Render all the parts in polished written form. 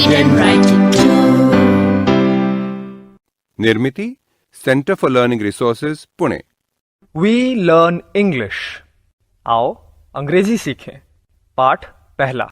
read and write it too. Nirmiti centre for learning resources Pune. We learn English. आओ अंग्रेजी सीखें। पाठ पहला।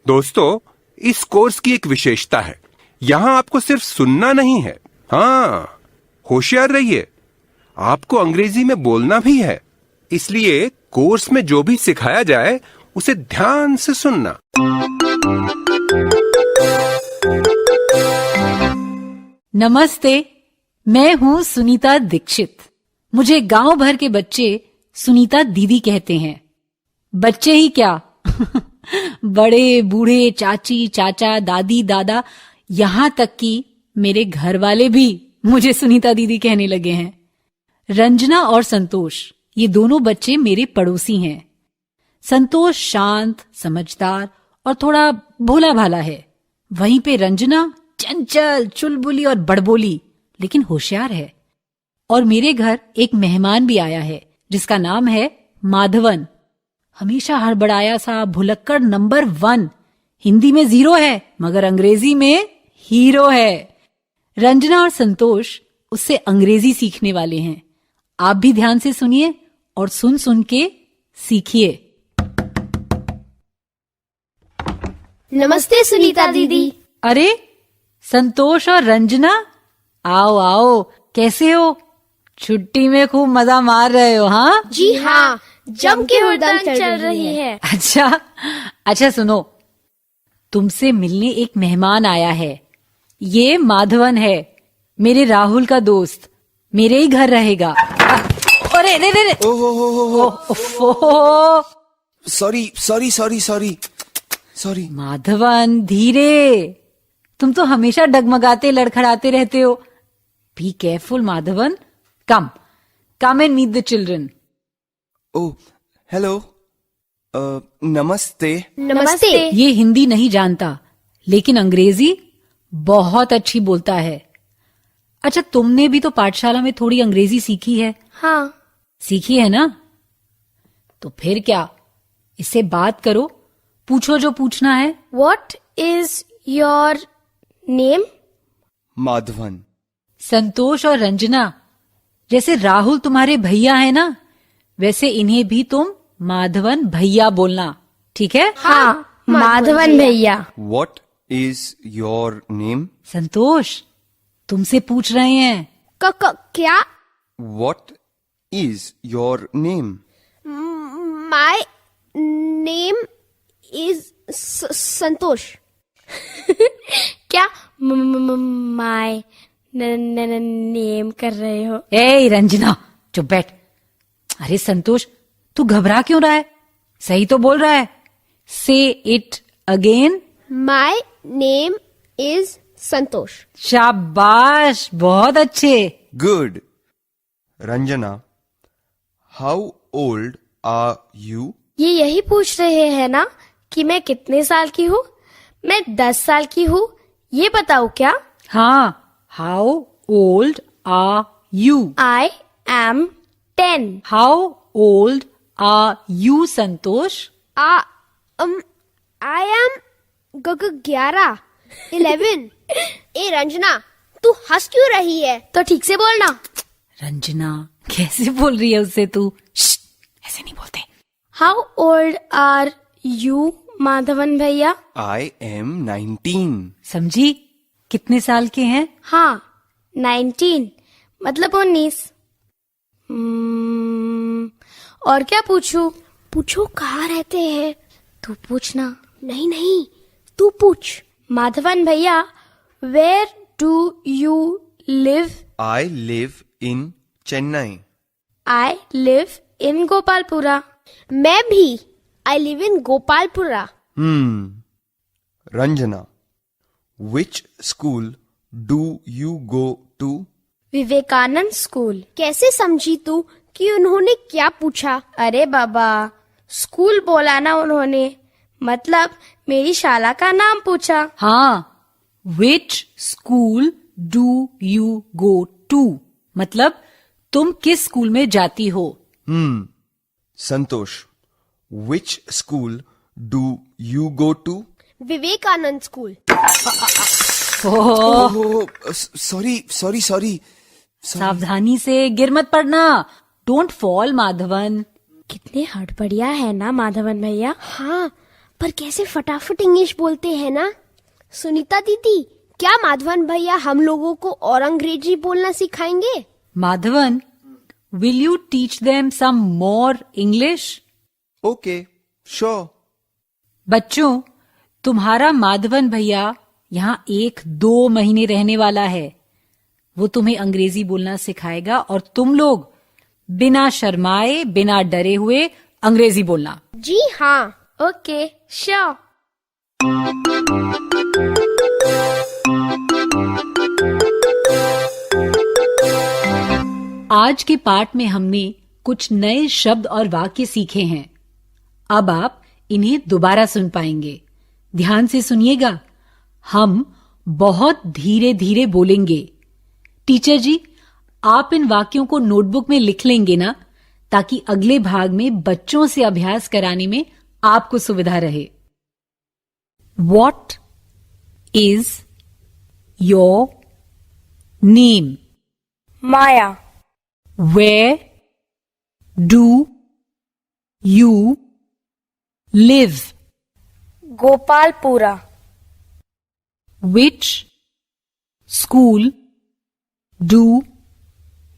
दोस्तों, इस कोर्स की एक विशेषता है, यहाँ आपको सिर्फ सुनना नहीं है, हाँ, होशियार रहिए, आपको अंग्रेजी में बोलना भी है। इसलिए कोर्स में जो भी सिखाया जाए उसे ध्यान से सुनना। नमस्ते, मैं हूँ सुनीता दीक्षित। मुझे गांव भर के बच्चे सुनीता दीदी कहते हैं। बच्चे ही क्या बड़े बूढ़े, चाची चाचा, दादी दादा, यहाँ तक कि मेरे घर वाले भी मुझे सुनीता दीदी कहने लगे हैं। रंजना और संतोष, ये दोनों बच्चे मेरे पड़ोसी हैं। संतोष शांत, समझदार और थोड़ा भोला भाला है। वहीं पे रंजना चंचल, चुलबुली और बड़बोली, लेकिन होशियार है। और मेरे घर एक मेहमान भी आया है जिसका नाम है माधवन। हमेशा हड़बड़ाया सा, भुलक्कड़ नंबर 1। हिंदी में 0 है मगर अंग्रेजी में हीरो है। रंजना और संतोष उससे अंग्रेजी सीखने वाले हैं। आप भी ध्यान से सुनिए और सुन सुन के सीखिए। नमस्ते सुनीता दीदी। अरे संतोष और रंजना, आओ आओ, कैसे हो? छुट्टी में खूब मजा मार रहे हो? हाँ जी हाँ, जम के हुड़दंग चल रही है। अच्छा सुनो, तुमसे मिलने एक मेहमान आया है। ये माधवन है, मेरे राहुल का दोस्त, मेरे ही घर रहेगा। अरे रे सॉरी। माधवन, धीरे। तुम तो हमेशा डगमगाते लड़खड़ाते रहते हो। Be careful Madhavan. Come and meet the children. Oh hello, नमस्ते। नमस्ते। ये हिंदी नहीं जानता लेकिन अंग्रेजी बहुत अच्छी बोलता है। अच्छा, तुमने भी तो पाठशाला में थोड़ी अंग्रेजी सीखी है? हाँ। सीखी है ना? तो फिर क्या, इससे बात करो, पूछो जो पूछना है। What is your name? Madhavan. संतोष और रंजना, जैसे राहुल तुम्हारे भैया है ना, वैसे इन्हें भी तुम माधवन भैया बोलना, ठीक है? हाँ, माधवन भैया। What is your name? संतोष, तुमसे पूछ रहे हैं। क्या? What is your name? My name is संतोष। क्या my नेम कर रहे हो? ए रंजना, चुप बैठ। अरे संतोष, तू घबरा क्यों रहा है? सही तो बोल रहा है। से it again. My name is संतोष। शाबाश, बहुत अच्छे। Good. Ranjana, how old are you? ये यही पूछ रहे हैं ना कि मैं कितने साल की हूँ? मैं 10 साल की हूँ, ये बताओ क्या? हाँ, how old are you? I am 10. How old are you Santosh? I am 11. 11. ए रंजना, तू हंस क्यों रही है? तो ठीक से बोलना। रंजना, कैसे बोल रही है उससे तू? ऐसे नहीं बोलते। How old are you, Madhavan भैया? I am 19. समझी? कितने साल के हैं? हाँ, 19 मतलब 19। और क्या पूछूं? पूछो, कहाँ रहते हैं? तू पूछना। नहीं, तू पूछ। माधवन भैया, where do you live? I live in Chennai. I live in Gopalpura. मैं भी। I live in Gopalpura. Ranjana, which school do you go to? Vivekananda school. कैसे समझी तू कि उन्होंने क्या पूछा? अरे बाबा, स्कूल बोला ना उन्होंने, मतलब मेरी शाला का नाम पूछा। हाँ, which school do you go to, मतलब तुम किस स्कूल में जाती हो? Santosh, Which school do you go to? Vivekananda school. ओह, Oh, sorry. सावधानी से, गिर मत पड़ना। Don't fall Madhavan. कितने हड़बड़िया है ना माधवन भैया। हाँ, पर कैसे फटाफट इंग्लिश बोलते हैं ना। सुनीता दीदी, क्या माधवन भैया हम लोगों को और अंग्रेजी बोलना सिखाएंगे? Madhavan, will you teach them some more English? Okay, sure. बच्चों, तुम्हारा माधवन भैया यहाँ 1-2 महीने रहने वाला है। वो तुम्हें अंग्रेजी बोलना सिखाएगा और तुम लोग बिना शर्माए, बिना डरे हुए अंग्रेजी बोलना। जी हाँ, ओके, श्योर। आज के पाठ में हमने कुछ नए शब्द और वाक्य सीखे हैं। अब आप इन्हें दोबारा सुन पाएंगे। ध्यान से सुनिएगा। हम बहुत धीरे धीरे बोलेंगे। टीचर जी, आप इन वाक्यों को नोटबुक में लिख लेंगे ना, ताकि अगले भाग में बच्चों से अभ्यास कराने में आपको सुविधा रहे। What is your name? Maya. Where do you live? Gopalpura. Which school do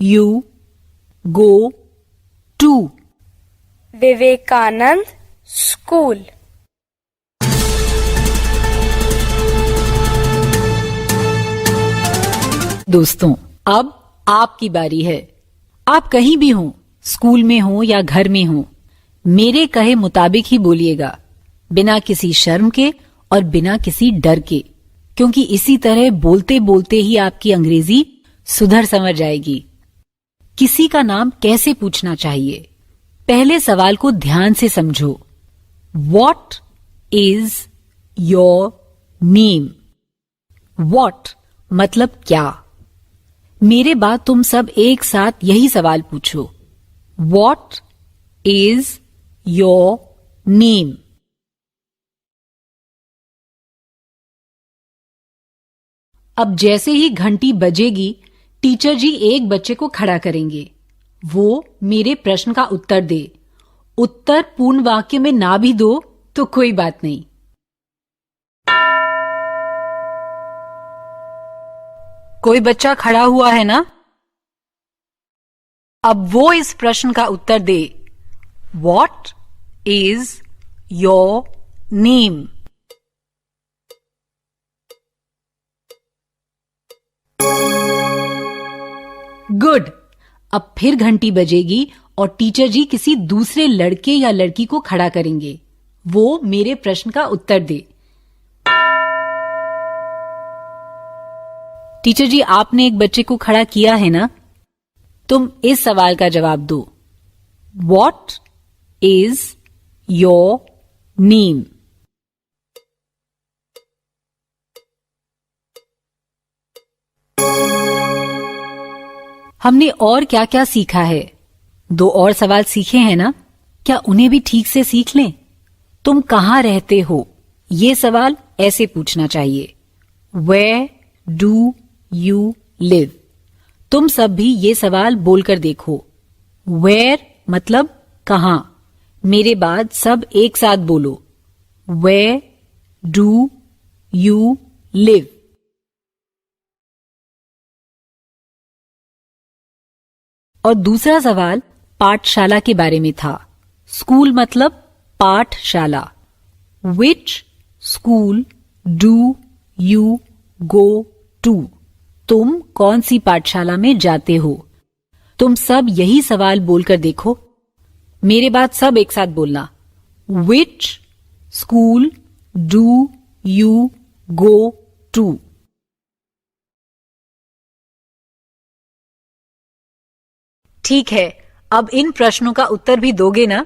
you go to? Vivekananda school. दोस्तों, अब आपकी बारी है। आप कहीं भी हों, स्कूल में हो या घर में हो, मेरे कहे मुताबिक ही बोलिएगा, बिना किसी शर्म के और बिना किसी डर के, क्योंकि इसी तरह बोलते बोलते ही आपकी अंग्रेजी सुधर समझ जाएगी। किसी का नाम कैसे पूछना चाहिए, पहले सवाल को ध्यान से समझो। What is your name? What मतलब क्या। मेरे बाद तुम सब एक साथ यही सवाल पूछो। What is your name? अब जैसे ही घंटी बजेगी, टीचर जी एक बच्चे को खड़ा करेंगे। वो मेरे प्रश्न का उत्तर दे। उत्तर पूर्ण वाक्य में ना भी दो तो कोई बात नहीं। कोई बच्चा खड़ा हुआ है ना? अब वो इस प्रश्न का उत्तर दे। What is your name? Good. अब फिर घंटी बजेगी और टीचर जी किसी दूसरे लड़के या लड़की को खड़ा करेंगे। वो मेरे प्रश्न का उत्तर दे। टीचर जी, आपने एक बच्चे को खड़ा किया है ना? तुम इस सवाल का जवाब दो। What is your name? हमने और क्या क्या सीखा है? 2 और सवाल सीखे हैं ना? क्या उन्हें भी ठीक से सीख लें? तुम कहाँ रहते हो? ये सवाल ऐसे पूछना चाहिए। Where do you live? तुम सब भी ये सवाल बोलकर देखो। Where मतलब कहाँ। मेरे बाद सब एक साथ बोलो। Where do you live? और दूसरा सवाल पाठशाला के बारे में था। स्कूल मतलब पाठशाला। Which school do you go to? तुम कौन सी पाठशाला में जाते हो? तुम सब यही सवाल बोलकर देखो। मेरे बाद सब एक साथ बोलना। Which school do you go to? ठीक है, अब इन प्रश्नों का उत्तर भी दोगे ना?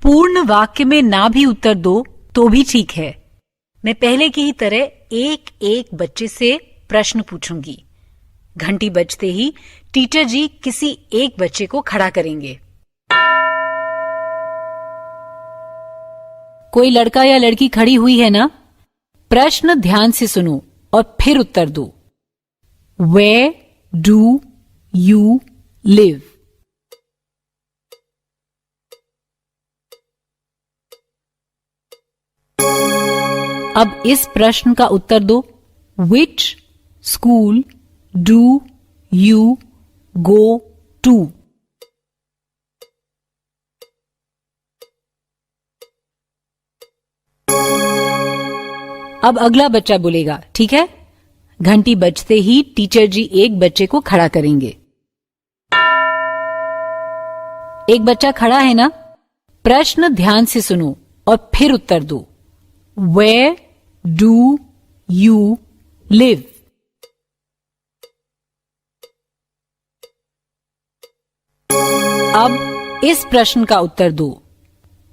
पूर्ण वाक्य में ना भी उत्तर दो तो भी ठीक है। मैं पहले की ही तरह एक एक बच्चे से प्रश्न पूछूंगी। घंटी बजते ही टीचर जी किसी एक बच्चे को खड़ा करेंगे। कोई लड़का या लड़की खड़ी हुई है ना? प्रश्न ध्यान से सुनो और फिर उत्तर दो। Where do you live? अब इस प्रश्न का उत्तर दो। Which school do you go to? अब अगला बच्चा बोलेगा, ठीक है? घंटी बजते ही टीचर जी एक बच्चे को खड़ा करेंगे। एक बच्चा खड़ा है ना? प्रश्न ध्यान से सुनो और फिर उत्तर दो। Where do you live? अब इस प्रश्न का उत्तर दो।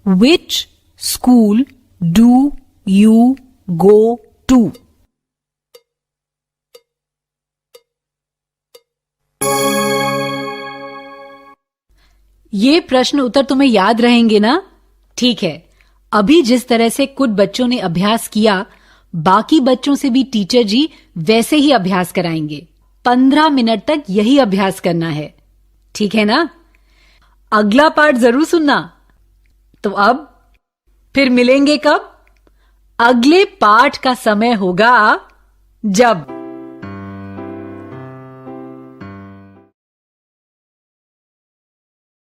Which school do you go to? ये प्रश्न उत्तर तुम्हें याद रहेंगे ना? ठीक है, अभी जिस तरह से कुछ बच्चों ने अभ्यास किया, बाकी बच्चों से भी टीचर जी वैसे ही अभ्यास कराएंगे। 15 मिनट तक यही अभ्यास करना है, ठीक है ना? अगला पार्ट जरूर सुनना। तो अब फिर मिलेंगे कब? अगले पाठ का समय होगा जब